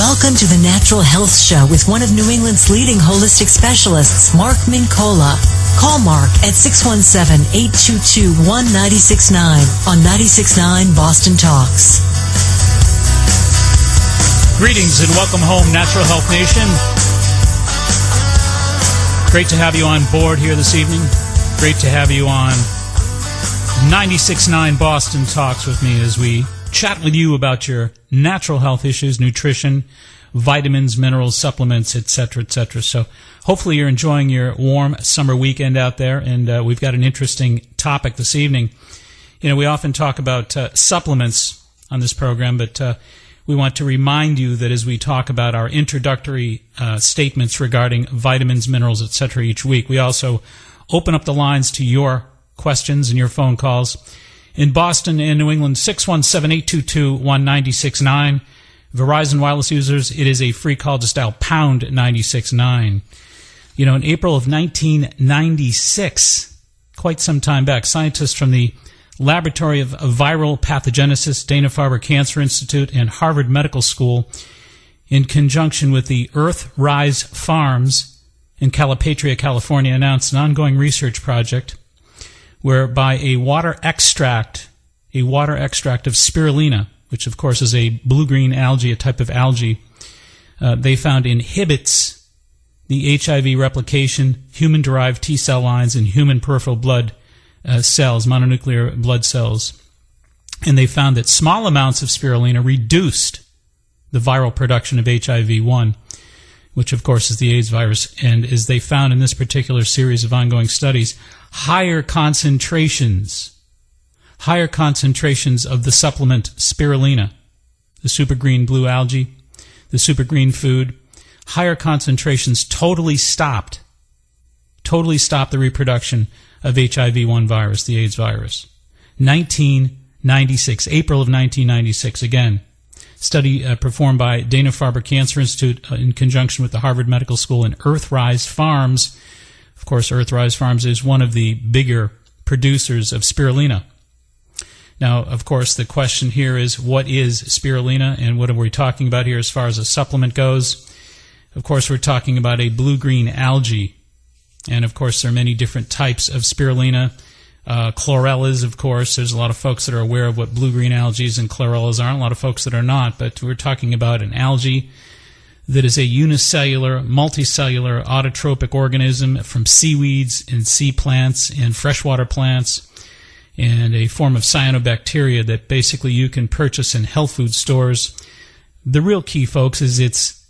Welcome to the Natural Health Show with one of New England's leading holistic specialists, Mark Mincola. Call Mark at 617-822-1969 on 96.9 Boston Talks. Greetings and welcome home, Natural Health Nation. Great to have you on board here this evening. Great to have you on 96.9 Boston Talks with me as we chat with you about your natural health issues, nutrition, vitamins, minerals, supplements, etc., etc. So hopefully you're enjoying your warm summer weekend out there, and we've got an interesting topic this evening. You know, we often talk about supplements on this program, but we want to remind you that as we talk about our introductory statements regarding vitamins, minerals, etc. each week, we also open up the lines to your questions and your phone calls. In Boston and New England, 617-822-1969. Verizon wireless users, it is a free call. Just dial pound 969. You know, in April of 1996, quite some time back, scientists from the Laboratory of Viral Pathogenesis, Dana-Farber Cancer Institute, and Harvard Medical School, in conjunction with the Earthrise Farms in Calipatria, California, announced an ongoing research project whereby a water extract of spirulina, which of course is a blue-green algae, a type of algae, they found inhibits the HIV replication, human-derived T-cell lines, in human peripheral blood cells, mononuclear blood cells. And they found that small amounts of spirulina reduced the viral production of HIV-1, which of course is the AIDS virus. And as they found in this particular series of ongoing studies, higher concentrations of the supplement spirulina, the super green blue algae, the super green food, higher concentrations totally stopped the reproduction of HIV-1 virus, the AIDS virus. 1996, April of 1996, again, study performed by Dana-Farber Cancer Institute in conjunction with the Harvard Medical School and Earthrise Farms. Of course, Earthrise Farms is one of the bigger producers of spirulina. Now, of course, the question here is, what is spirulina, and what are we talking about here as far as a supplement goes? Of course, we're talking about a blue-green algae. And, of course, there are many different types of spirulina. Chlorellas, of course. There's a lot of folks that are aware of what blue-green algae and chlorellas are. A lot of folks that are not. But we're talking about an algae that is a unicellular, multicellular, autotrophic organism from seaweeds and sea plants and freshwater plants, and a form of cyanobacteria that basically you can purchase in health food stores. The real key, folks, is it's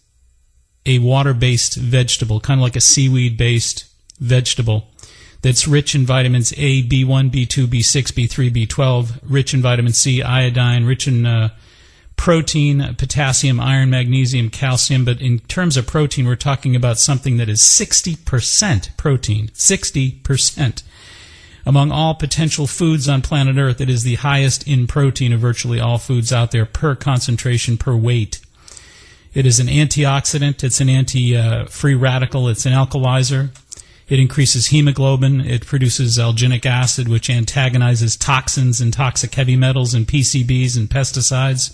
a water-based vegetable, kind of like a seaweed-based vegetable that's rich in vitamins A, B1, B2, B6, B3, B12, rich in vitamin C, iodine, rich in protein, potassium, iron, magnesium, calcium. But in terms of protein, we're talking about something that is 60% protein, 60%. Among all potential foods on planet Earth, it is the highest in protein of virtually all foods out there per concentration, per weight. It is an antioxidant. It's an anti-free radical. It's an alkalizer. It increases hemoglobin. It produces alginic acid, which antagonizes toxins and toxic heavy metals and PCBs and pesticides.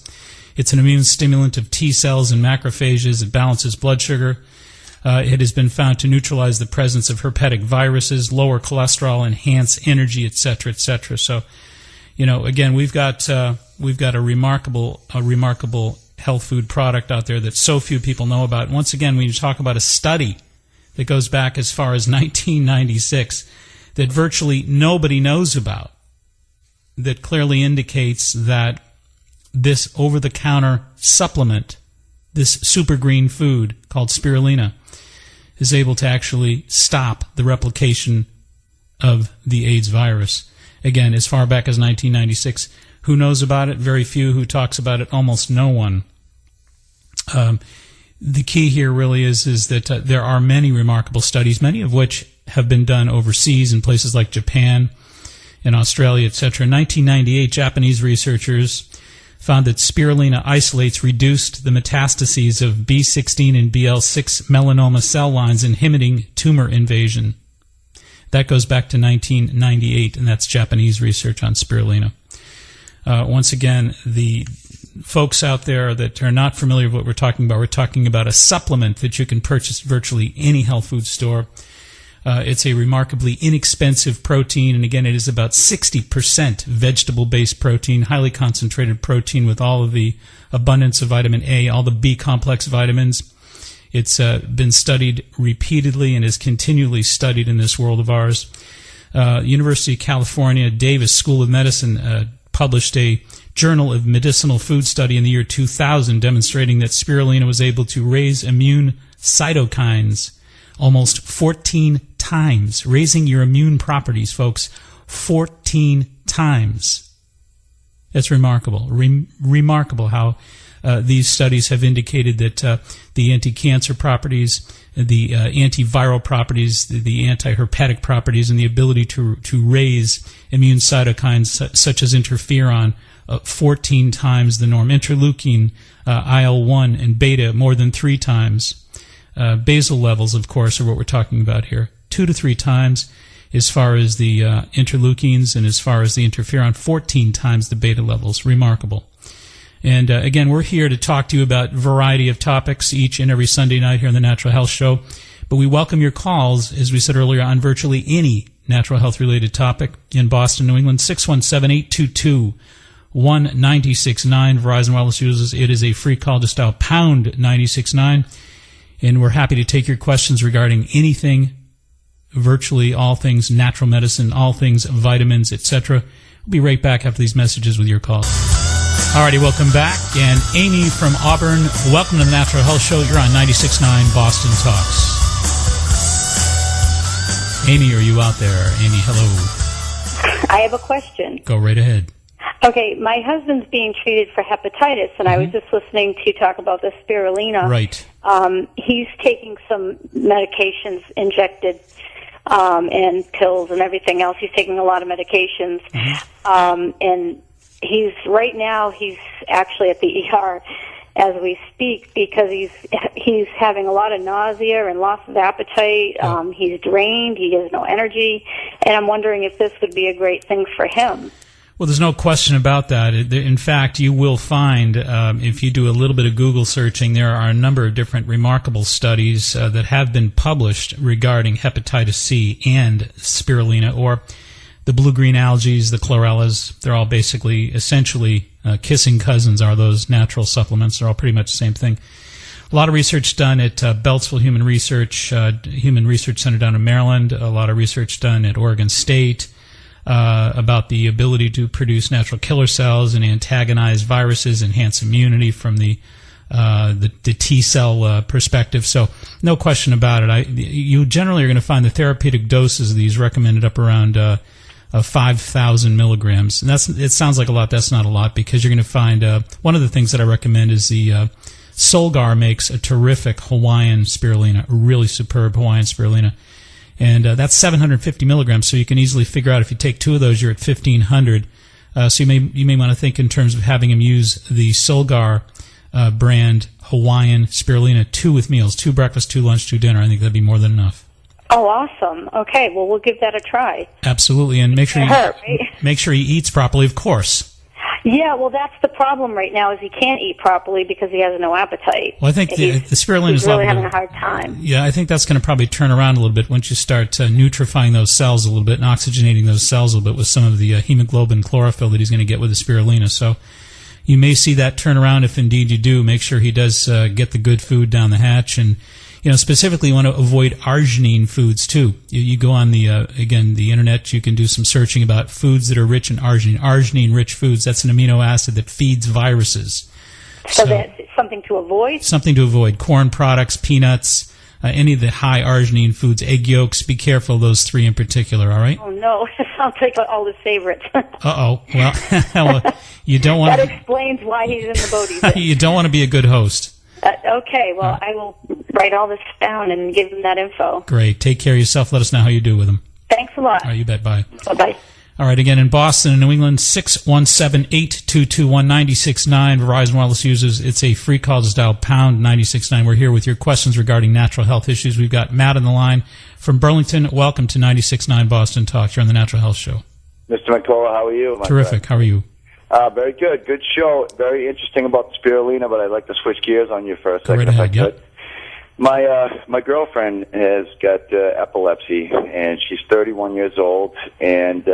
It's an immune stimulant of T cells and macrophages. It balances blood sugar. It has been found to neutralize the presence of herpetic viruses, lower cholesterol, enhance energy, etc., etc. So, you know, again, we've got a remarkable health food product out there that so few people know about. Once again, when you talk about a study that goes back as far as 1996 that virtually nobody knows about, that clearly indicates that this over-the-counter supplement, this super green food called spirulina, is able to actually stop the replication of the AIDS virus. Again, as far back as 1996. Who knows about it? Very few. Who talks about it? Almost no one. The key here really is that there are many remarkable studies, many of which have been done overseas in places like Japan and Australia, etc. In 1998, Japanese researchers found that spirulina isolates reduced the metastases of B16 and BL6 melanoma cell lines, inhibiting tumor invasion. That goes back to 1998, and that's Japanese research on spirulina. Once again, the folks out there that are not familiar with what we're talking about a supplement that you can purchase at virtually any health food store. It's a remarkably inexpensive protein, and again, it is about 60% vegetable-based protein, highly concentrated protein with all of the abundance of vitamin A, all the B-complex vitamins. It's been studied repeatedly and is continually studied in this world of ours. University of California, Davis School of Medicine published a Journal of Medicinal Food study in the year 2000 demonstrating that spirulina was able to raise immune cytokines almost 14 times, raising your immune properties, folks, 14 times. That's remarkable. Remarkable how these studies have indicated that the anti-cancer properties, the antiviral properties, the anti-herpetic properties, and the ability to raise immune cytokines such as interferon 14 times the norm. Interleukin, IL-1, and beta more than 3 times. Basal levels, of course, are what we're talking about here. 2 to 3 times as far as the interleukins, and as far as the interferon, 14 times the beta levels. Remarkable. And again, we're here to talk to you about a variety of topics each and every Sunday night here on the Natural Health Show. But we welcome your calls, as we said earlier, on virtually any natural health-related topic in Boston, New England, 617-822-1969. Verizon Wireless users, it is a free call. Just dial pound 969. And we're happy to take your questions regarding anything, virtually all things natural medicine, all things vitamins, etc. We'll be right back after these messages with your calls. Alrighty, welcome back. And Amy from Auburn, welcome to the Natural Health Show. You're on 96.9 Boston Talks. Amy, are you out there? Amy, hello. I have a question. Go right ahead. Okay, my husband's being treated for hepatitis, and I was just listening to you talk about the spirulina. Right. He's taking some medications injected and pills and everything else. He's taking a lot of medications. And he's actually at the ER as we speak because he's having a lot of nausea and loss of appetite. He's drained. He has no energy. And I'm wondering if this would be a great thing for him. Well, there's no question about that. In fact, you will find, if you do a little bit of Google searching, there are a number of different remarkable studies that have been published regarding hepatitis C and spirulina, or the blue-green algae, the chlorellas. They're all basically, essentially, kissing cousins are those natural supplements. They're all pretty much the same thing. A lot of research done at Beltsville Human Research Center down in Maryland. A lot of research done at Oregon State. About the ability to produce natural killer cells and antagonize viruses, enhance immunity from the T cell perspective. So no question about it. You generally are going to find the therapeutic doses of these recommended up around 5,000 milligrams. And it sounds like a lot. That's not a lot, because you're going to find one of the things that I recommend is the Solgar makes a terrific Hawaiian spirulina, a really superb Hawaiian spirulina. And that's 750 milligrams, so you can easily figure out if you take 2 of those, you're at 1,500. So you may want to think in terms of having him use the Solgar brand Hawaiian spirulina, 2 with meals, 2 breakfast, 2 lunch, 2 dinner. I think that'd be more than enough. Oh, awesome. Okay, well, we'll give that a try. Absolutely, and make sure he eats properly, of course. Yeah, well, that's the problem right now, is he can't eat properly because he has no appetite. Well, I think the spirulina is really having a hard time. Yeah, I think that's going to probably turn around a little bit once you start nutrifying those cells a little bit and oxygenating those cells a little bit with some of the hemoglobin chlorophyll that he's going to get with the spirulina. So you may see that turn around if indeed you do. Make sure he does get the good food down the hatch. And specifically, you want to avoid arginine foods too. You go on the internet. You can do some searching about foods that are rich in arginine. Arginine-rich foods. That's an amino acid that feeds viruses. So that's something to avoid. Something to avoid: corn products, peanuts, any of the high arginine foods, egg yolks. Be careful of those 3 in particular. All right. Oh no, it sounds like all his favorites. Well, you don't want. That explains why he's in the boat he's in. You don't want to be a good host. Okay, well, I will write all this down and give him that info. Great. Take care of yourself. Let us know how you do with them. Thanks a lot. All right, you bet. Bye. Bye-bye. All right, again, in Boston and New England, 617-822-1969. Verizon Wireless users, it's a free call. Just dial pound 969. We're here with your questions regarding natural health issues. We've got Matt on the line from Burlington. Welcome to 96.9 Boston Talk. You're on the Natural Health Show. Mr. McCullough, how are you? Terrific. How are you? Very good. Good show. Very interesting about the spirulina, but I'd like to switch gears on you for a second, if I could. My girlfriend has got epilepsy, and she's 31 years old, and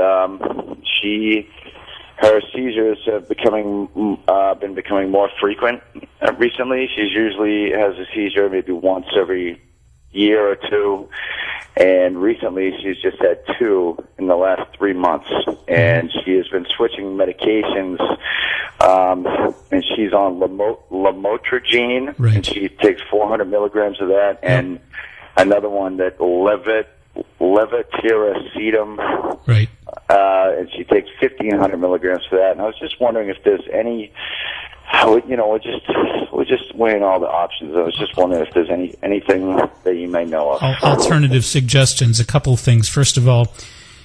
her seizures have been becoming more frequent recently. She usually has a seizure maybe once every year or two, and recently she's just had 2 in the last 3 months, and she has been switching medications, and she's on lamotrigine, right. and she takes 400 milligrams of that, and another one that levetiracetam, right. And she takes 1,500 milligrams for that. And I was just wondering if there's any, we're just weighing all the options. I was just wondering if there's anything that you may know of. Alternative suggestions, a couple of things. First of all,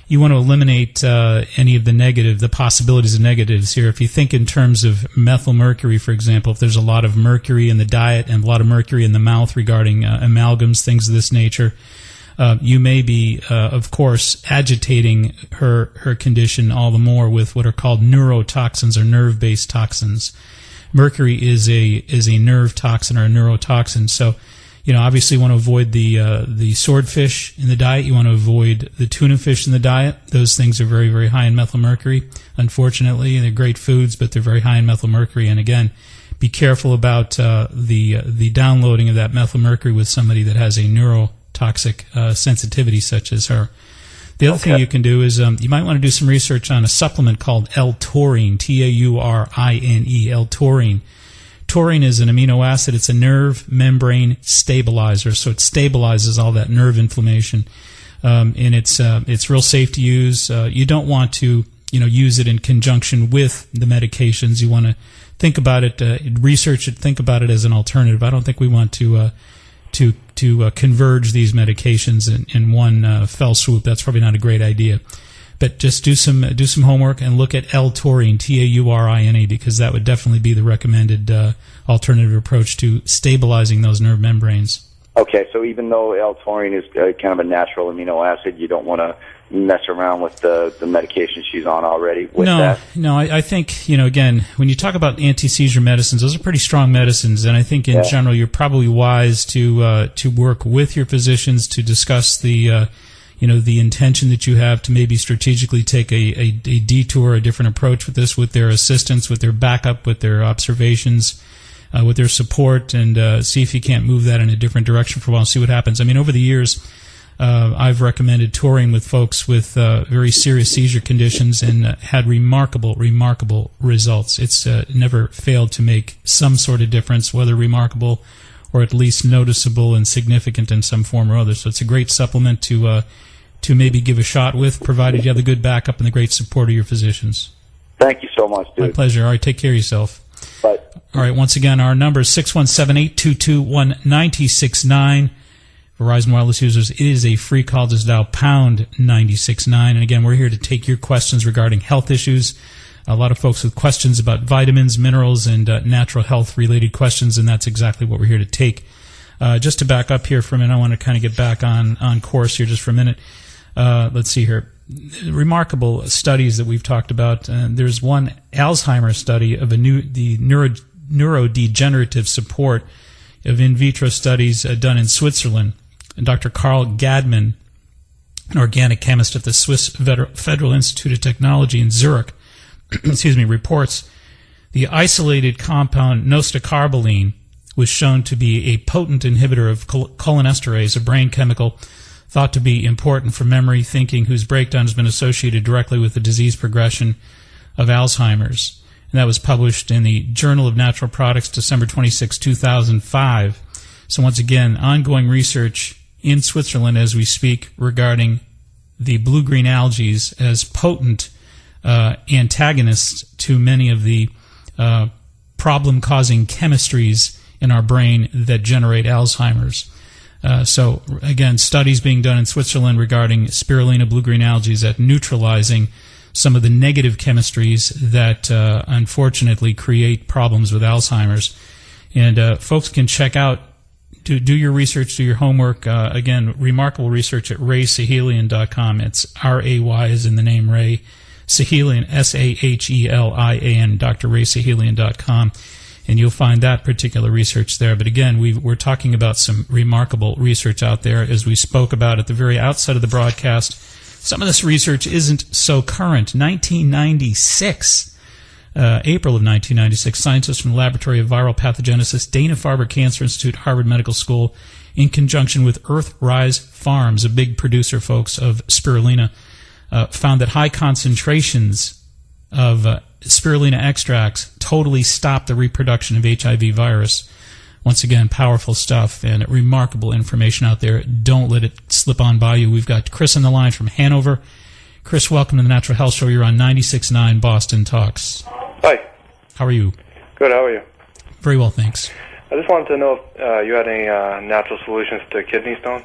you want to eliminate any of the possibilities of negatives here. If you think in terms of methylmercury, for example, if there's a lot of mercury in the diet and a lot of mercury in the mouth regarding amalgams, things of this nature, you may be, of course, agitating her condition all the more with what are called neurotoxins or nerve-based toxins. Mercury is a nerve toxin or a neurotoxin. So, obviously you want to avoid the swordfish in the diet. You want to avoid the tuna fish in the diet. Those things are very, very high in methylmercury. Unfortunately, they're great foods, but they're very high in methylmercury. And again, be careful about the downloading of that methylmercury with somebody that has a neurotoxic sensitivity such as her. The other thing you can do is you might want to do some research on a supplement called L-taurine, Taurine, L-taurine. Taurine is an amino acid. It's a nerve membrane stabilizer, so it stabilizes all that nerve inflammation. And it's real safe to use. You don't want to use it in conjunction with the medications. You want to think about it, research it, think about it as an alternative. I don't think we want to converge these medications in one fell swoop. That's probably not a great idea. But just do some homework and look at L-taurine, Taurine, because that would definitely be the recommended alternative approach to stabilizing those nerve membranes. Okay, so even though L-taurine is kind of a natural amino acid, you don't want to mess around with the medication she's on already with that? No, I think, again, when you talk about anti-seizure medicines, those are pretty strong medicines, and I think in general you're probably wise to work with your physicians to discuss the intention that you have to maybe strategically take a detour, a different approach with this, with their assistance, with their backup, with their observations, with their support, and see if you can't move that in a different direction for a while and see what happens. I mean, over the years, I've recommended touring with folks with very serious seizure conditions and had remarkable results. It's never failed to make some sort of difference, whether remarkable or at least noticeable and significant in some form or other. So it's a great supplement to maybe give a shot with, provided you have the good backup and the great support of your physicians. Thank you so much, dude. My pleasure. All right, take care of yourself. Bye. All right, once again, our number is 617-822-1969. Verizon Wireless users, it is a free call. Just dial pound 969. And again, we're here to take your questions regarding health issues. A lot of folks with questions about vitamins, minerals, and natural health-related questions, and that's exactly what we're here to take. Just to back up here for a minute, I want to kind of get back on course here just for a minute. Let's see here. Remarkable studies that we've talked about. There's one Alzheimer's study of the neurodegenerative support of in vitro studies done in Switzerland. And Dr. Karl Gadman, an organic chemist at the Swiss Federal Institute of Technology in Zurich, reports the isolated compound nostocarboline was shown to be a potent inhibitor of cholinesterase, a brain chemical thought to be important for memory, thinking, whose breakdown has been associated directly with the disease progression of Alzheimer's. And that was published in the Journal of Natural Products, December 26, 2005. So once again, ongoing research in Switzerland as we speak regarding the blue-green algae as potent antagonists to many of the problem-causing chemistries in our brain that generate Alzheimer's. So again, studies being done in Switzerland regarding spirulina blue-green algae at neutralizing some of the negative chemistries that unfortunately create problems with Alzheimer's. And folks can check out, do your research, do your homework. Again, remarkable research at raysahelian.com. It's R-A-Y as in the name Ray, Sahelian, Sahelian, drraysahelian.com, and you'll find that particular research there. But again, we're talking about some remarkable research out there, as we spoke about at the very outset of the broadcast. Some of this research isn't so current. 1996, April of 1996, scientists from the Laboratory of Viral Pathogenesis, Dana-Farber Cancer Institute, Harvard Medical School, in conjunction with Earthrise Farms, a big producer, folks, of spirulina, found that high concentrations of spirulina extracts totally stop the reproduction of HIV virus. Once again, powerful stuff and remarkable information out there. Don't let it slip on by you. We've got Chris on the line from Hanover. Chris, welcome to the Natural Health Show. You're on 96.9 Boston Talks. Hi. How are you? Good, how are you? Very well, thanks. I just wanted to know if you had any natural solutions to kidney stones.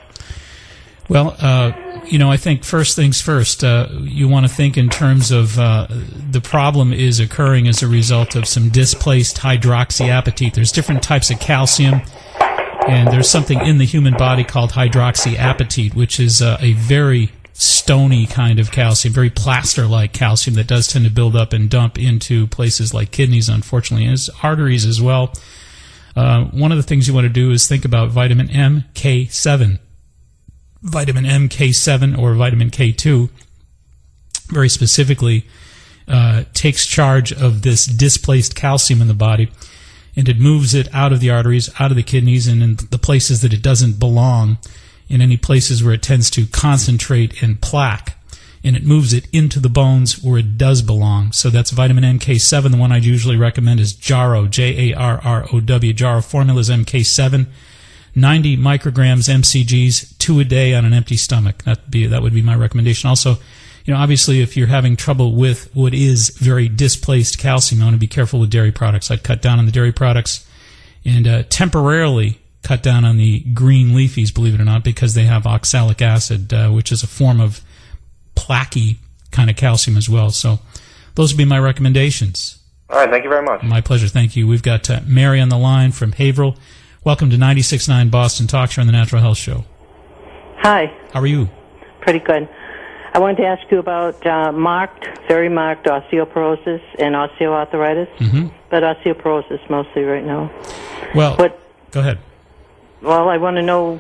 Well, I think first things first, you want to think in terms of the problem is occurring as a result of some displaced hydroxyapatite. There's different types of calcium, and there's something in the human body called hydroxyapatite, which is a very stony kind of calcium, very plaster-like calcium that does tend to build up and dump into places like kidneys, unfortunately, and arteries as well. One of the things you want to do is think about vitamin MK7. Vitamin MK7 or vitamin K2 very specifically takes charge of this displaced calcium in the body, and it moves it out of the arteries, out of the kidneys, and in the places that it doesn't belong, in any places where it tends to concentrate and plaque, and it moves it into the bones where it does belong. So that's vitamin MK7. The one I usually recommend is Jarrow, Jarrow. Jarrow formula is MK7. 90 micrograms MCGs, 2 a day on an empty stomach. That would be my recommendation. Also, obviously, if you're having trouble with what is very displaced calcium, you want to be careful with dairy products. I'd cut down on the dairy products and temporarily cut down on the green leafies, believe it or not, because they have oxalic acid, which is a form of plaquey kind of calcium as well. So those would be my recommendations. All right, thank you very much. My pleasure. Thank you. We've got Mary on the line from Haverhill. Welcome to 96.9 Boston Talks here on the Natural Health Show. Hi. How are you? Pretty good. I wanted to ask you about very marked osteoporosis and osteoarthritis, but osteoporosis mostly right now. Well, go ahead. Well, I want to know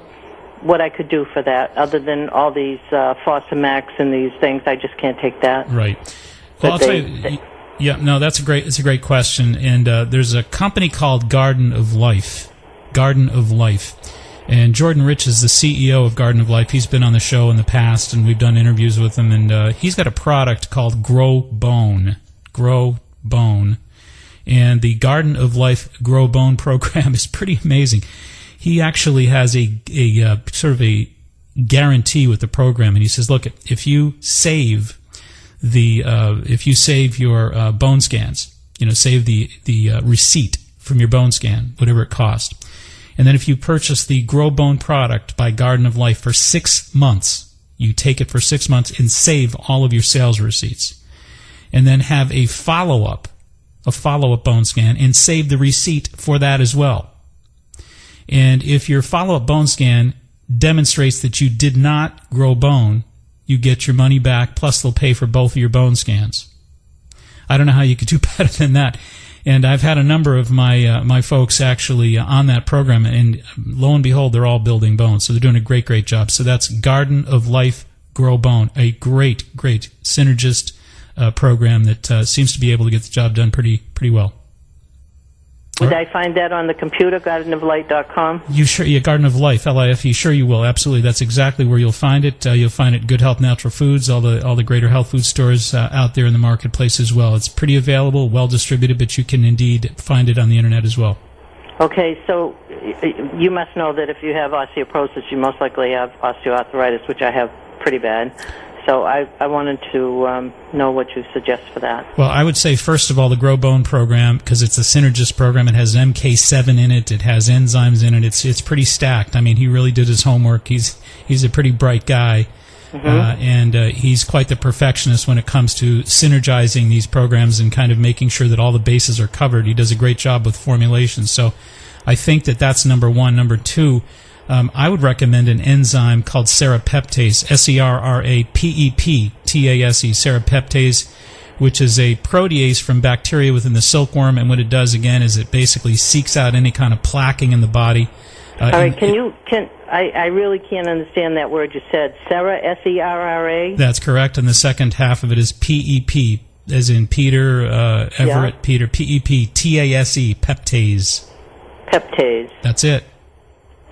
what I could do for that, other than all these Fosamax and these things. I just can't take that. Right. Well, I'll tell you. Yeah, no, it's a great question, and there's a company called Garden of Life. And Jordan Rich is the CEO of Garden of Life. He's been on the show in the past, and we've done interviews with him, and he's got a product called Grow Bone. And the Garden of Life Grow Bone program is pretty amazing. He actually has a sort of a guarantee with the program, and he says, look, if you save your bone scans, save the receipt from your bone scan, whatever it cost. And then if you purchase the Grow Bone product by Garden of Life for 6 months, you take it for 6 months and save all of your sales receipts. And then have a follow-up bone scan and save the receipt for that as well. And if your follow-up bone scan demonstrates that you did not grow bone, you get your money back, plus they'll pay for both of your bone scans. I don't know how you could do better than that. And I've had a number of my folks actually on that program, and lo and behold, they're all building bones. So they're doing a great job. So that's Garden of Life Grow Bone, a great synergist program that seems to be able to get the job done pretty well. Would I find that on the computer, gardenoflight.com? Yeah, Garden of Life, L-I-F-E. Sure you will, absolutely. That's exactly where you'll find it. You'll find it at Good Health Natural Foods, all the greater health food stores out there in the marketplace as well. It's pretty available, well distributed, but you can indeed find it on the internet as well. Okay, so you must know that if you have osteoporosis, you most likely have osteoarthritis, which I have pretty bad. So I wanted to know what you suggest for that. Well, I would say, first of all, the Grow Bone program, because it's a synergist program. It has MK7 in it. It has enzymes in it. It's pretty stacked. I mean, he really did his homework. He's a pretty bright guy, and he's quite the perfectionist when it comes to synergizing these programs and kind of making sure that all the bases are covered. He does a great job with formulations. So I think that's number one. Number two, I would recommend an enzyme called serrapeptase, serapeptase. Serapeptase which is a protease from bacteria within the silkworm, and what it does, again, is it basically seeks out any kind of plaquing in the body. All right, I really can't understand that word you said. Serra, S-E-R-R-A? That's correct, and the second half of it is P-E-P, as in Peter, Everett, Peter, P-E-P, T-A-S-E, peptase. Peptase. That's it.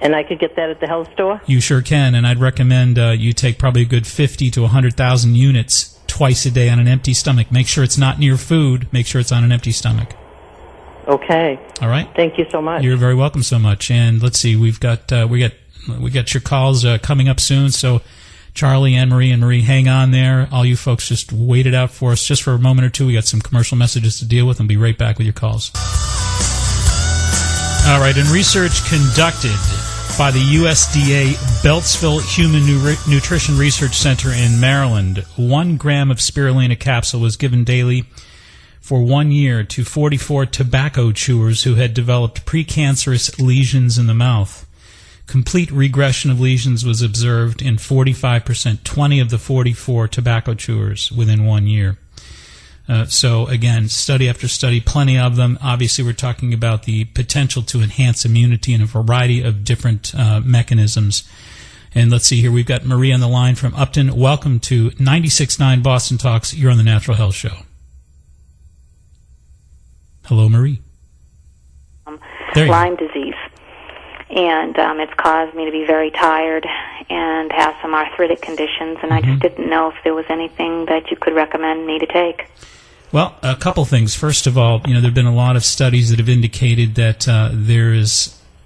And I could get that at the health store? You sure can, and I'd recommend you take probably a good 50 to 100,000 units twice a day on an empty stomach. Make sure it's not near food. Make sure it's on an empty stomach. Okay. All right. Thank you so much. You're very welcome so much. And let's see, we got your calls coming up soon. So Charlie, Anne-Marie, and Marie, hang on there. All you folks, just wait it out for us just for a moment or two. We got some commercial messages to deal with, and be right back with your calls. All right. In research conducted by the USDA Beltsville Human Nutrition Research Center in Maryland, 1 gram of spirulina capsule was given daily for 1 year to 44 tobacco chewers who had developed precancerous lesions in the mouth. Complete regression of lesions was observed in 45%, 20 of the 44 tobacco chewers within 1 year. So again, study after study, plenty of them. Obviously, we're talking about the potential to enhance immunity in a variety of different mechanisms. And let's see here, we've got Marie on the line from Upton. Welcome to 96.9 Boston Talks. You're on the Natural Health Show. Hello, Marie. Lyme disease. And it's caused me to be very tired and have some arthritic conditions, and I just didn't know if there was anything that you could recommend me to take. Well, a couple things. First of all, there have been a lot of studies that have indicated that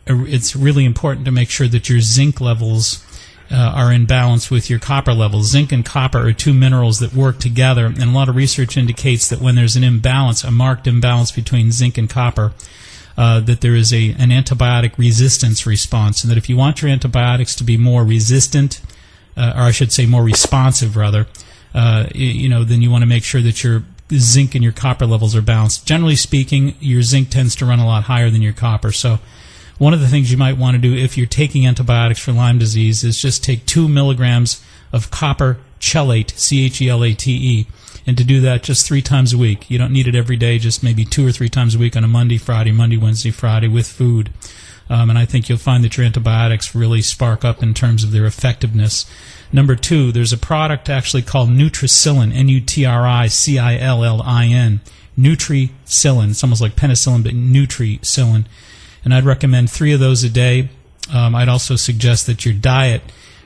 it's really important to make sure that your zinc levels are in balance with your copper levels. Zinc and copper are two minerals that work together, and a lot of research indicates that when there's an imbalance, a marked imbalance between zinc and copper, that there is an antibiotic resistance response, and that if you want your antibiotics to be more resistant, or I should say more responsive rather, then you want to make sure that your zinc and your copper levels are balanced. Generally speaking, your zinc tends to run a lot higher than your copper. So one of the things you might want to do if you're taking antibiotics for Lyme disease is just take 2 milligrams of copper chelate, C-H-E-L-A-T-E, and to do that just 3 times a week. You don't need it every day, just maybe 2 or 3 times a week on a Monday, Wednesday, Friday with food. And I think you'll find that your antibiotics really spark up in terms of their effectiveness. Number 2, there's a product actually called Nutricillin, Nutricillin, Nutricillin. It's almost like penicillin, but Nutricillin. And I'd recommend 3 of those a day. I'd also suggest that your diet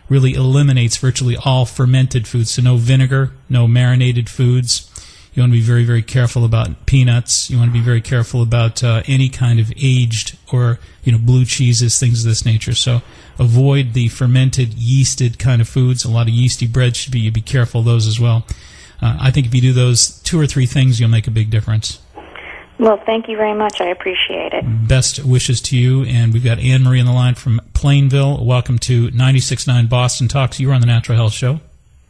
really eliminates virtually all fermented foods, so no vinegar, no marinated foods. You want to be very, very careful about peanuts. You want to be very careful about any kind of aged or blue cheeses, things of this nature. So avoid the fermented, yeasted kind of foods. A lot of yeasty bread you'd be careful of those as well. I think if you do those 2 or 3 things, you'll make a big difference. Well, thank you very much. I appreciate it. Best wishes to you. And we've got Anne-Marie on the line from Plainville. Welcome to 96.9 Boston Talks. You're on the Natural Health Show.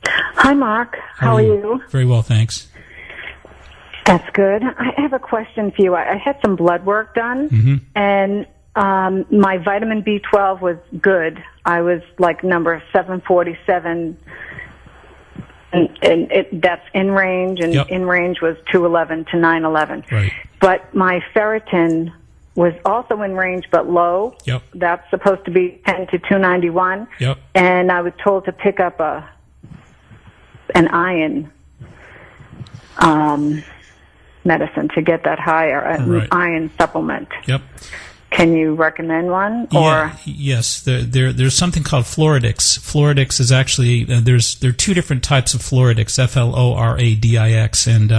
Hi, Mark. How are you? Very well, thanks. That's good. I have a question for you. I had some blood work done, and my vitamin B12 was good. I was like number 747, and that's in range, and in range was 211 to 911. Right. But my ferritin was also in range but low. Yep. That's supposed to be 10 to 291. Yep. And I was told to pick up an iron medicine to get that higher, an iron supplement. Yep. Can you recommend one? Yes. There's something called Floradix. Floradix is actually there are 2 different types of Floradix, Floradix, and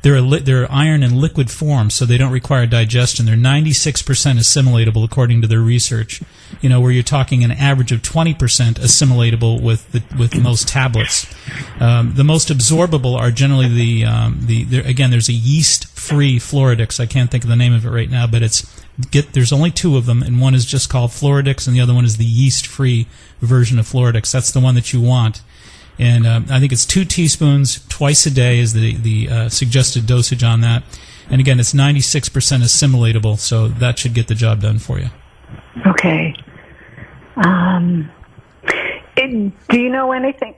they're iron in liquid form, so they don't require digestion. They're 96% assimilatable according to their research. Where you're talking an average of 20% assimilatable with most tablets. The most absorbable are generally again, there's a yeast-free Floradix. I can't think of the name of it right now, but there's only 2 of them, and one is just called Floradix, and the other one is the yeast-free version of Floradix. That's the one that you want. And I think it's 2 teaspoons twice a day is the suggested dosage on that. And again, it's 96% assimilatable, so that should get the job done for you. Okay. Do you know anything?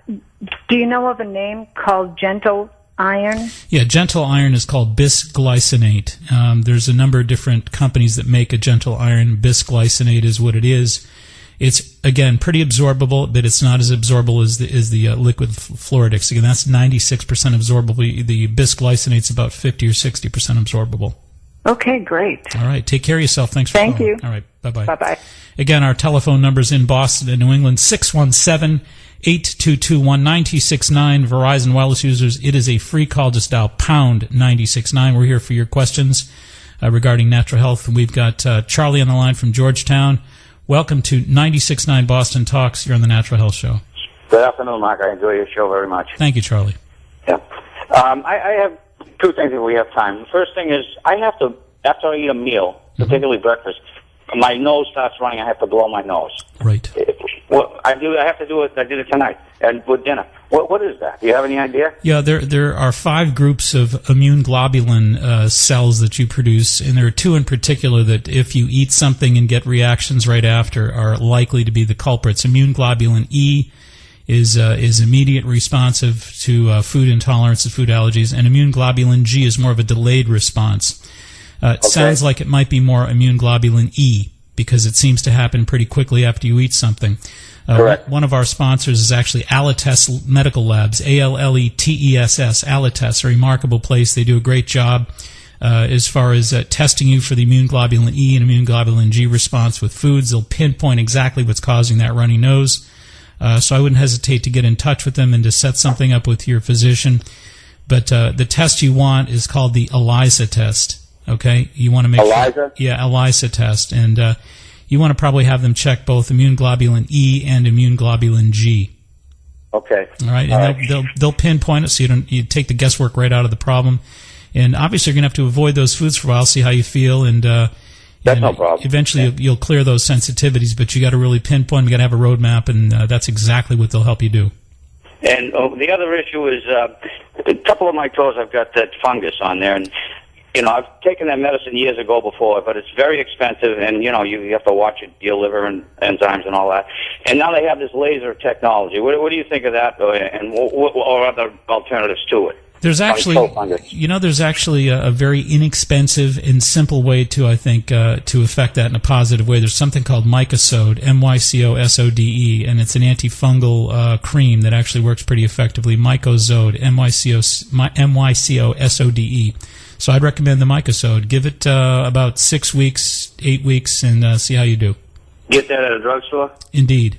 Do you know of a name called Gentle iron? Yeah, gentle iron is called bisglycinate. There's a number of different companies that make a gentle iron. Bisglycinate is what it is. It's, again, pretty absorbable, but it's not as absorbable as the liquid fluoridics. Again, that's 96% absorbable. The bisglycinate's about 50 or 60% absorbable. Okay, great. All right. Take care of yourself. Thanks for calling. Thank you. All right. Bye-bye. Bye-bye. Again, our telephone numbers in Boston and New England, 617-822-1969. Verizon Wireless users, it is a free call. Just dial pound 969. We're here for your questions regarding natural health. And we've got Charlie on the line from Georgetown. Welcome to 96.9 Boston Talks. You're on the Natural Health Show. Good afternoon, Mark. I enjoy your show very much. Thank you, Charlie. Yeah. I have two things if we have time. The first thing is I have to, after I eat a meal, particularly breakfast, my nose starts running. I have to blow my nose. Right. Well, I have to do it. I did it tonight and with dinner. What is that? Do you have any idea? Yeah, there are 5 groups of immune globulin cells that you produce, and there are 2 in particular that, if you eat something and get reactions right after, are likely to be the culprits. Immune globulin E is immediate responsive to food intolerance and food allergies, and immune globulin G is more of a delayed response. It sounds like it might be more immune globulin E, because it seems to happen pretty quickly after you eat something. Correct. One of our sponsors is actually Alletes Medical Labs, ALLETESS. Alletes, a remarkable place. They do a great job as far as testing you for the immune globulin E and immune globulin G response with foods. They'll pinpoint exactly what's causing that runny nose. So I wouldn't hesitate to get in touch with them and to set something up with your physician. But the test you want is called the ELISA test. Okay, you want to make ELISA? Yeah, ELISA test, and you want to probably have them check both immune globulin E and immune globulin G. Okay. All right, and they'll pinpoint it, so you take the guesswork right out of the problem. And obviously, you're going to have to avoid those foods for a while, see how you feel, and that's no problem. Eventually, you'll clear those sensitivities, but you got to really pinpoint. You got to have a roadmap, and that's exactly what they'll help you do. And the other issue is a couple of my toes. I've got that fungus on there, and I've taken that medicine years ago before, but it's very expensive, and, you have to watch your liver and enzymes and all that. And now they have this laser technology. What do you think of that, and or other alternatives to it? There's actually a very inexpensive and simple way to, I think, to affect that in a positive way. There's something called Mycosode, MYCOSODE, and it's an antifungal cream that actually works pretty effectively. Mycosode, MYCOSODE. So I'd recommend the Mycosode. Give it about 6 weeks, 8 weeks, and see how you do. Get that at a drugstore? Indeed.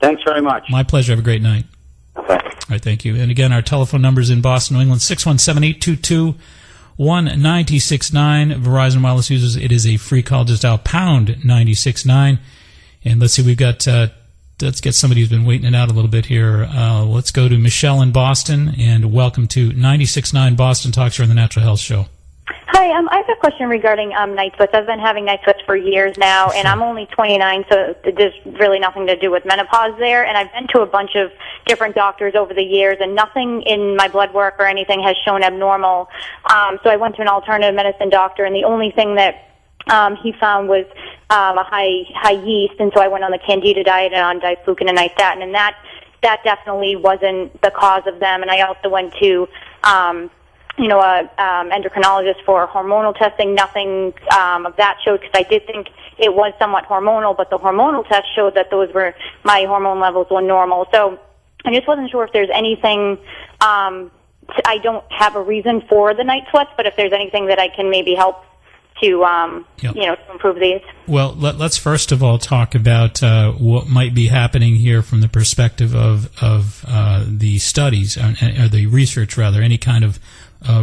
Thanks very much. My pleasure. Have a great night. Okay. All right, thank you. And again, our telephone numbers in Boston, New England, 617-822-1969. Verizon Wireless users, it is a free call. Just dial pound 969. And let's see, we've got... let's get somebody who's been waiting it out a little bit here. Let's go to Michelle in Boston, and welcome to 96.9 Boston Talks here on the Natural Health Show. Hi, I have a question regarding night sweats. I've been having night sweats for years now, and I'm only 29, so there's really nothing to do with menopause there. And I've been to a bunch of different doctors over the years, and nothing in my blood work or anything has shown abnormal. So I went to an alternative medicine doctor, and the only thing that he found was a high yeast, and so I went on the Candida diet and on diflucan and nystatin, and that definitely wasn't the cause of them. And I also went to a endocrinologist for hormonal testing. Nothing of that showed, because I did think it was somewhat hormonal, but the hormonal test showed that my hormone levels were normal. So I just wasn't sure if there's anything. I don't have a reason for the night sweats, but if there's anything that I can maybe help to to improve these. Well, let's first of all talk about what might be happening here from the perspective of the studies, or the research rather, any kind of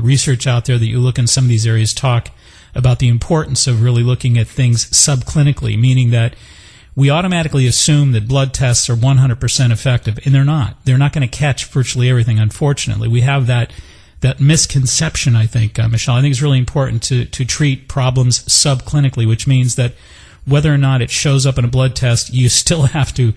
research out there that you look in some of these areas talk about the importance of really looking at things subclinically, meaning that we automatically assume that blood tests are 100% effective, and they're not. They're not going to catch virtually everything, unfortunately. We have that misconception, I think, Michelle. I think it's really important to treat problems subclinically, which means that whether or not it shows up in a blood test, you still have to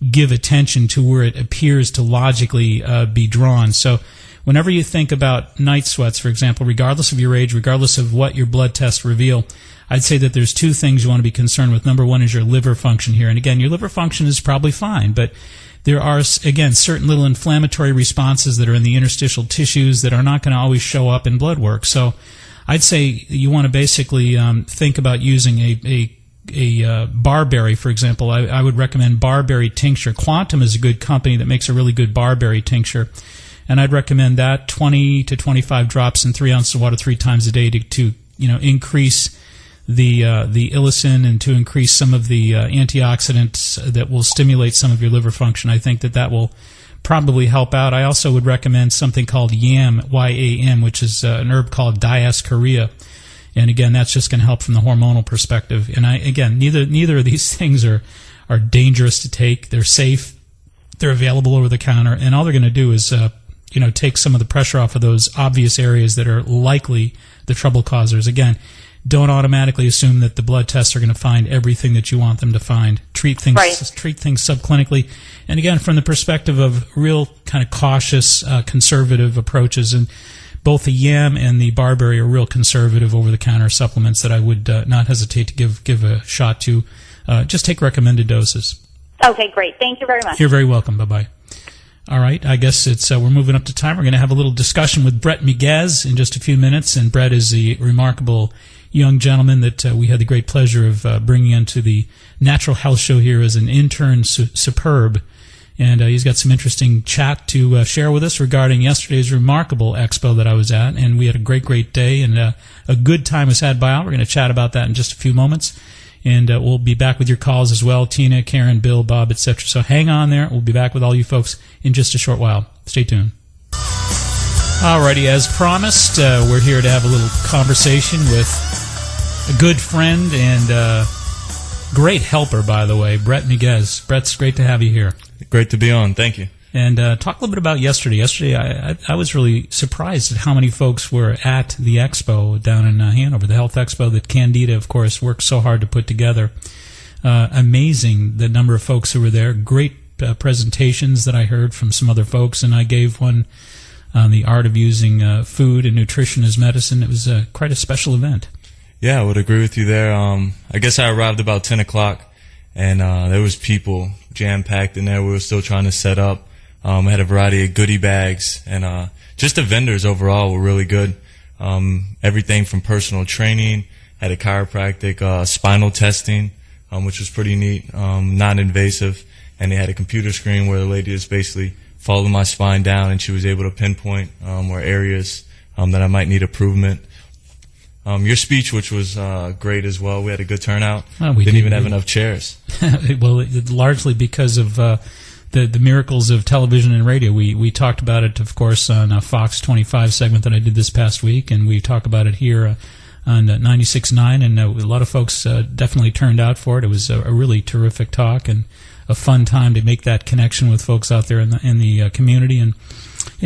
give attention to where it appears to logically be drawn. So whenever you think about night sweats, for example, regardless of your age, regardless of what your blood tests reveal, I'd say that there's two things you want to be concerned with. Number one is your liver function here. And again, your liver function is probably fine, but there are, again, certain little inflammatory responses that are in the interstitial tissues that are not going to always show up in blood work. So I'd say you want to basically think about using a barberry, for example. I would recommend barberry tincture. Quantum is a good company that makes a really good barberry tincture. And I'd recommend that 20 to 25 drops in 3 ounces of water 3 times a day to increase the ilicin and to increase some of the antioxidants that will stimulate some of your liver function. I think that will probably help out. I also would recommend something called YAM, Y-A-M, which is an herb called diascorea. And again, that's just going to help from the hormonal perspective. And neither of these things are dangerous to take. They're safe. They're available over the counter. And all they're going to do is take some of the pressure off of those obvious areas that are likely the trouble causers. Again, don't automatically assume that the blood tests are going to find everything that you want them to find. Treat things subclinically. And again, from the perspective of real kind of cautious, conservative approaches. And both the yam and the barberry are real conservative over-the-counter supplements that I would not hesitate to give a shot to. Just take recommended doses. Okay, great. Thank you very much. You're very welcome. Bye-bye. All right, I guess we're moving up to time. We're going to have a little discussion with Brett Miguez in just a few minutes, and Brett is a remarkable young gentleman that we had the great pleasure of bringing into the Natural Health Show here as an intern superb, and he's got some interesting chat to share with us regarding yesterday's remarkable expo that I was at, and we had a great day, and a good time was had by all. We're going to chat about that in just a few moments. And we'll be back with your calls as well, Tina, Karen, Bill, Bob, etc. So hang on there. We'll be back with all you folks in just a short while. Stay tuned. Alrighty, as promised, we're here to have a little conversation with a good friend and great helper, by the way, Brett Miguez. Brett's great to have you here. Great to be on. Thank you. And talk a little bit about yesterday. Yesterday, I was really surprised at how many folks were at the expo down in Hanover, the health expo that Candida, of course, worked so hard to put together. Amazing, the number of folks who were there. Great presentations that I heard from some other folks, and I gave one on the art of using food and nutrition as medicine. It was quite a special event. Yeah, I would agree with you there. I guess I arrived about 10 o'clock, and there was people jam-packed in there. We were still trying to set up. I had a variety of goodie bags, and just the vendors overall were really good. Everything from personal training, had a chiropractic, spinal testing, which was pretty neat, non-invasive, and they had a computer screen where the lady just basically followed my spine down, and she was able to pinpoint where areas that I might need improvement. Your speech, which was great as well. We had a good turnout. We didn't even have enough chairs. Well, largely because of the miracles of television and radio. We talked about it, of course, on a Fox 25 segment that I did this past week, and we talk about it here on 96.9, and a lot of folks definitely turned out for it. It was a really terrific talk and a fun time to make that connection with folks out there in the community. And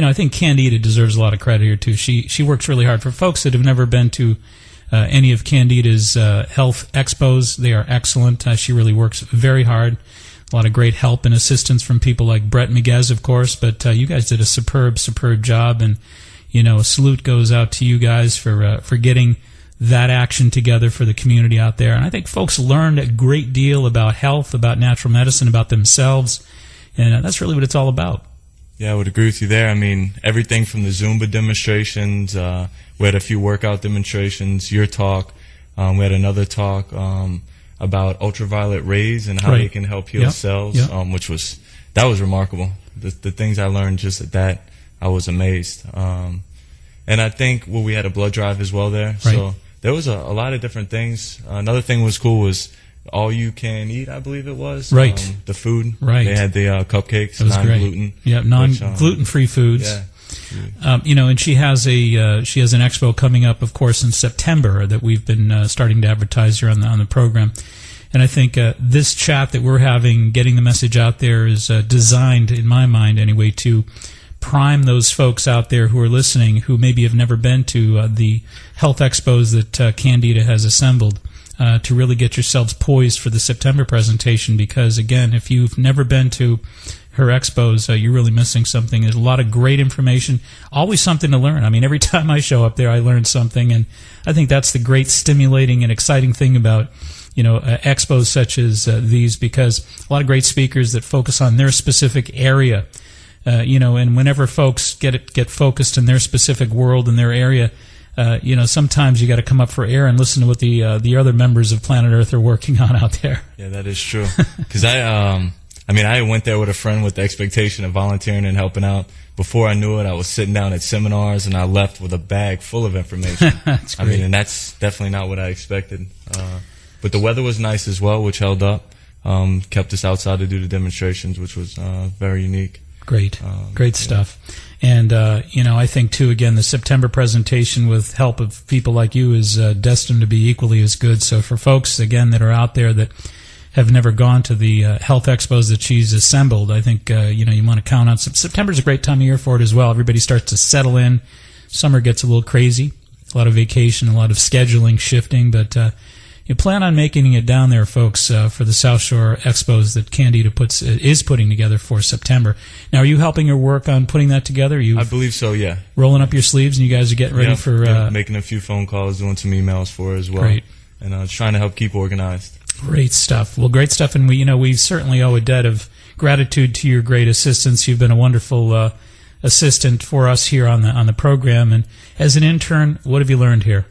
I think Candida deserves a lot of credit here too. She works really hard. For folks that have never been to any of Candida's health expos, they are excellent. She really works very hard. A lot of great help and assistance from people like Brett Miguez, of course, but you guys did a superb job, and a salute goes out to you guys for getting that action together for the community out there. And I think folks learned a great deal about health, about natural medicine, about themselves, and that's really what it's all about. Yeah, I would agree with you there. I mean, everything from the Zumba demonstrations, we had a few workout demonstrations, your talk, we had another talk about ultraviolet rays and how they can help heal cells, which was remarkable. The things I learned just at that, I was amazed. And I think we had a blood drive as well there. So there was a lot of different things. Another thing was cool was all you can eat, I believe it was. The food. They had the cupcakes, non-gluten. Yeah, non-gluten-free foods. Yeah. And she has an expo coming up, of course, in September that we've been starting to advertise here on the program. And I think this chat that we're having, getting the message out there, is designed, in my mind anyway, to prime those folks out there who are listening who maybe have never been to the health expos that Candida has assembled, to really get yourselves poised for the September presentation. Because, again, if you've never been to her expos, you're really missing something. There's a lot of great information, always something to learn. I mean, every time I show up there, I learn something, and I think that's the great stimulating and exciting thing about expos such as these, because a lot of great speakers that focus on their specific area, and whenever folks get focused in their specific world and their area, sometimes you got to come up for air and listen to what the other members of Planet Earth are working on out there. Yeah, that is true. Because I went there with a friend with the expectation of volunteering and helping out. Before I knew it, I was sitting down at seminars, and I left with a bag full of information. That's great. And that's definitely not what I expected. But the weather was nice as well, which held up. Kept us outside to do the demonstrations, which was very unique. Great stuff. And, I think, too, again, the September presentation with help of people like you is destined to be equally as good. So for folks, again, that are out there that have never gone to the health expos that she's assembled, I think, you want to count on. September's a great time of year for it as well. Everybody starts to settle in. Summer gets a little crazy. A lot of vacation, a lot of scheduling, shifting, but you plan on making it down there, folks, for the South Shore Expos that Candida is putting together for September. Now, are you helping her work on putting that together? I believe so, yeah. Rolling up your sleeves, and you guys are getting ready for... making a few phone calls, doing some emails for her as well. Great. And trying to help keep organized. Great stuff. Well, great stuff, and we certainly owe a debt of gratitude to your great assistance. You've been a wonderful assistant for us here on the program. And as an intern, what have you learned here?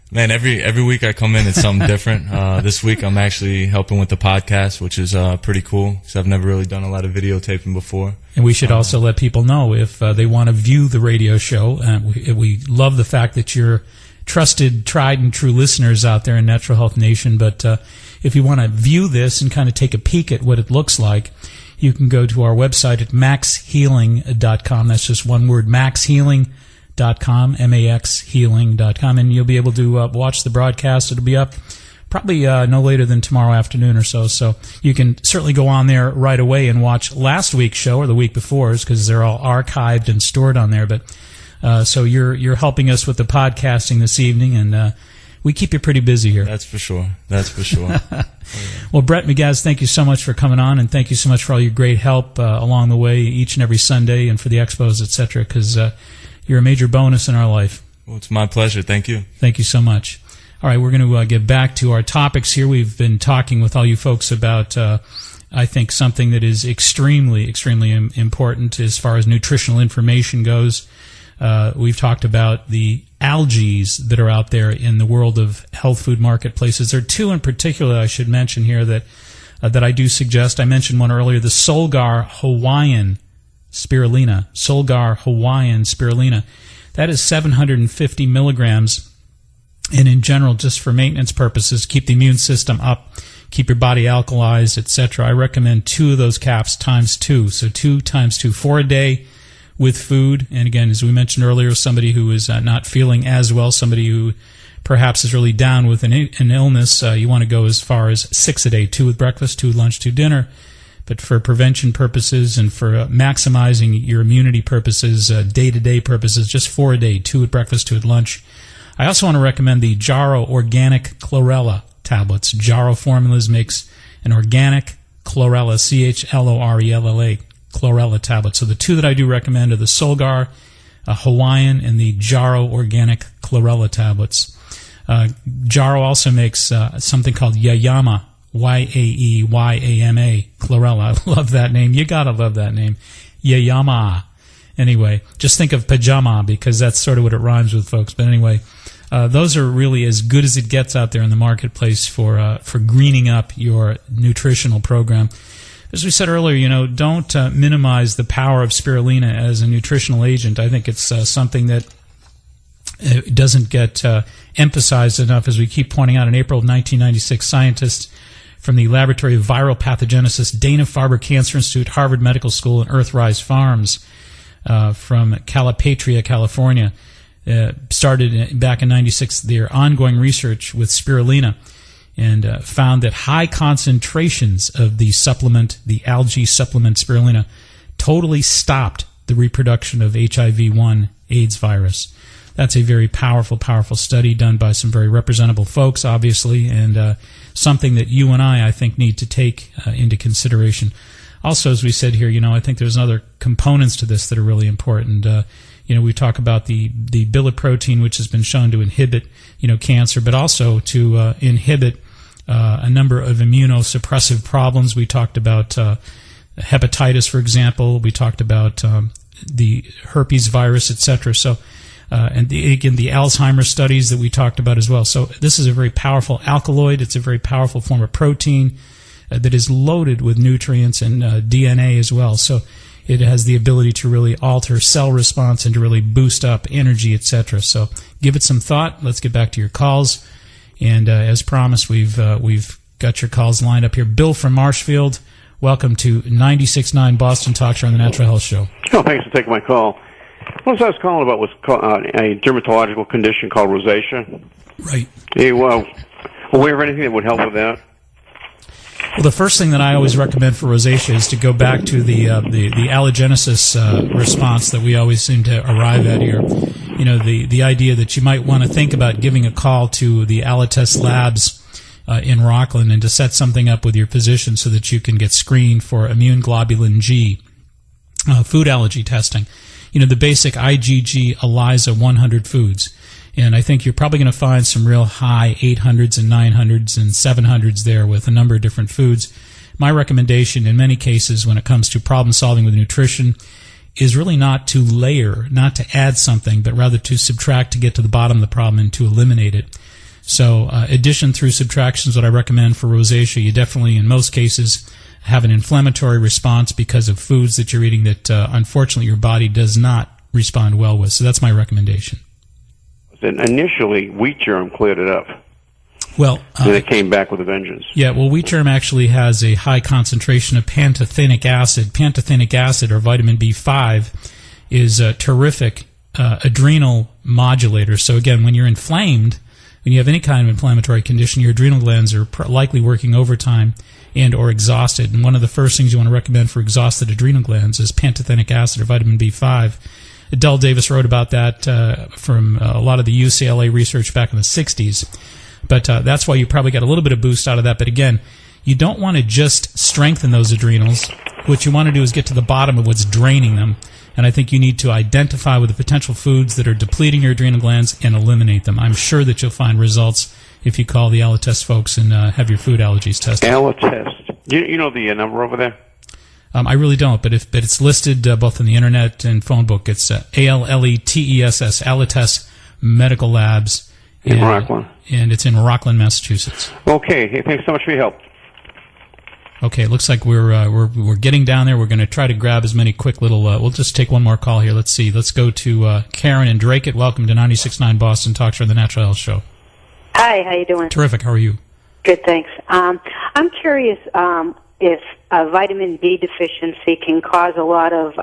Man, every week I come in, it's something different. This week I'm actually helping with the podcast, which is pretty cool, because I've never really done a lot of videotaping before. And we should also let people know if they want to view the radio show. We love the fact that you're trusted, tried, and true listeners out there in Natural Health Nation. But if you want to view this and kind of take a peek at what it looks like, you can go to our website at maxhealing.com. That's just one word, maxhealing.com, maxhealing.com, and you'll be able to watch the broadcast. It'll be up probably no later than tomorrow afternoon or so. So you can certainly go on there right away and watch last week's show or the week before's, because they're all archived and stored on there. But so you're helping us with the podcasting this evening, and we keep you pretty busy here. That's for sure. Well, Brett McGaz, thank you so much for coming on, and thank you so much for all your great help along the way each and every Sunday, and for the expos, etc., because you're a major bonus in our life. Well, it's my pleasure. Thank you. Thank you so much. All right, we're going to get back to our topics here. We've been talking with all you folks about, I think, something that is extremely, extremely important as far as nutritional information goes. We've talked about the algae that are out there in the world of health food marketplaces. There are two in particular I should mention here that I do suggest. I mentioned one earlier, the Solgar Hawaiian Spirulina. Solgar Hawaiian Spirulina. That is 750 milligrams. And in general, just for maintenance purposes, keep the immune system up, keep your body alkalized, etc. I recommend 2 of those caps times 2. So 2 times 2, 4 a day with food. And again, as we mentioned earlier, somebody who is not feeling as well, somebody who perhaps is really down with an illness, you want to go as far as 6 a day, 2 with breakfast, 2 with lunch, 2 dinner. But for prevention purposes and for maximizing your immunity purposes, day-to-day purposes, just 4 a day, 2 at breakfast, 2 at lunch. I also want to recommend the Jarrow Organic Chlorella tablets. Jarrow Formulas makes an organic chlorella, Chlorella, chlorella tablet. So the 2 that I do recommend are the Solgar Hawaiian and the Jarrow Organic Chlorella tablets. Jarrow also makes something called Yayama, Yaeyama Chlorella. I love that name. You gotta love that name. Yayama. Anyway, just think of pajama, because that's sort of what it rhymes with, folks. But anyway, those are really as good as it gets out there in the marketplace for greening up your nutritional program. As we said earlier, don't minimize the power of spirulina as a nutritional agent. I think it's something that doesn't get emphasized enough. As we keep pointing out, in April of 1996, scientists from the Laboratory of Viral Pathogenesis, Dana-Farber Cancer Institute, Harvard Medical School, and Earthrise Farms from Calipatria, California, started back in 96 their ongoing research with spirulina, and found that high concentrations of the supplement, the algae supplement spirulina, totally stopped the reproduction of HIV-1 AIDS virus. That's a very powerful, powerful study done by some very representable folks, obviously, and something that you and I think, need to take into consideration. also, as we said here, I think there's other components to this that are really important. We talk about the billet protein, which has been shown to inhibit, cancer, but also to inhibit a number of immunosuppressive problems. We talked about hepatitis, for example. We talked about the herpes virus, etc. So, and the Alzheimer's studies that we talked about as well. So this is a very powerful alkaloid. It's a very powerful form of protein that is loaded with nutrients and DNA as well. So it has the ability to really alter cell response and to really boost up energy, etc. So give it some thought. Let's get back to your calls. And as promised, we've got your calls lined up here. Bill from Marshfield, welcome to 96.9 Boston Talk Show on the Natural Health Show. Oh, thanks for taking my call. What I was calling about was a dermatological condition called rosacea. Right. Are you aware of anything that would help with that? Well, the first thing that I always recommend for rosacea is to go back to the allergenesis response that we always seem to arrive at here. The idea that you might want to think about giving a call to the Allotest Labs in Rockland and to set something up with your physician so that you can get screened for immune globulin G food allergy testing. The basic IgG ELISA 100 foods. And I think you're probably going to find some real high 800s and 900s and 700s there with a number of different foods. My recommendation in many cases when it comes to problem solving with nutrition is really not to layer, not to add something, but rather to subtract to get to the bottom of the problem and to eliminate it. So addition through subtraction is what I recommend for rosacea. You definitely, in most cases, have an inflammatory response because of foods that you're eating that unfortunately your body does not respond well with. So that's my recommendation. And initially, wheat germ cleared it up. Well, then it came back with a vengeance. Yeah, well, wheat germ actually has a high concentration of pantothenic acid. Pantothenic acid, or vitamin B5, is a terrific adrenal modulator. So again, when you're inflamed, when you have any kind of inflammatory condition, your adrenal glands are likely working overtime and or exhausted. And one of the first things you want to recommend for exhausted adrenal glands is pantothenic acid or vitamin B5. Adele Davis wrote about that from a lot of the UCLA research back in the 60s. But that's why you probably got a little bit of boost out of that. But again, you don't want to just strengthen those adrenals. What you want to do is get to the bottom of what's draining them. And I think you need to identify with the potential foods that are depleting your adrenal glands and eliminate them. I'm sure that you'll find results if you call the Allotest folks and have your food allergies tested. Allotest. You know the number over there? I really don't, but it's listed both on the internet and phone book. It's ALLETESS, Allotest Medical Labs. In Rockland. And it's in Rockland, Massachusetts. Okay. Hey, thanks so much for your help. Okay, it looks like we're getting down there. We're going to try to grab as many quick little... we'll just take one more call here. Let's see. Let's go to Karen and Drake. Welcome to 96.9 Boston Talk Show on the Natural Health Show. Hi, how you doing? Terrific. How are you? Good, thanks. I'm curious if a vitamin D deficiency can cause a lot of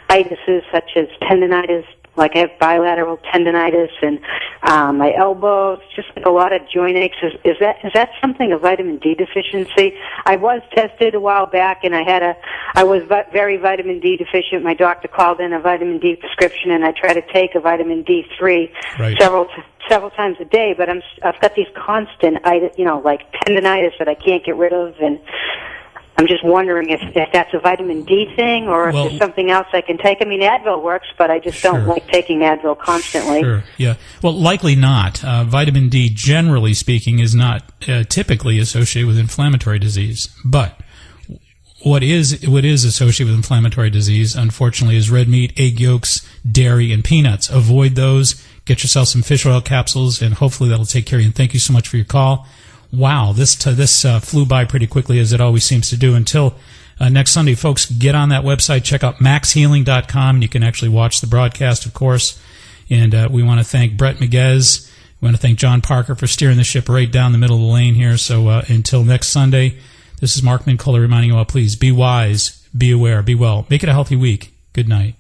itises such as tendinitis, like I have bilateral tendinitis and my elbows, just like a lot of joint aches. Is that something, a vitamin D deficiency? I was tested a while back and I was very vitamin D deficient. My doctor called in a vitamin D prescription and I try to take a vitamin D3 several times a day, but I've got these constant, like tendinitis that I can't get rid of, and I'm just wondering if that's a vitamin D thing or if there's something else I can take. I mean, Advil works, but I just don't like taking Advil constantly. Sure, yeah. Well, likely not. Vitamin D, generally speaking, is not typically associated with inflammatory disease. But what is associated with inflammatory disease, unfortunately, is red meat, egg yolks, dairy, and peanuts. Avoid those. Get yourself some fish oil capsules, and hopefully that'll take care of you. And thank you so much for your call. Wow, this flew by pretty quickly, as it always seems to do. Until next Sunday, folks, get on that website, check out maxhealing.com. You can actually watch the broadcast, of course. And we want to thank Brett Miguez. We want to thank John Parker for steering the ship right down the middle of the lane here. So until next Sunday, this is Mark Mincola reminding you all, please be wise, be aware, be well. Make it a healthy week. Good night.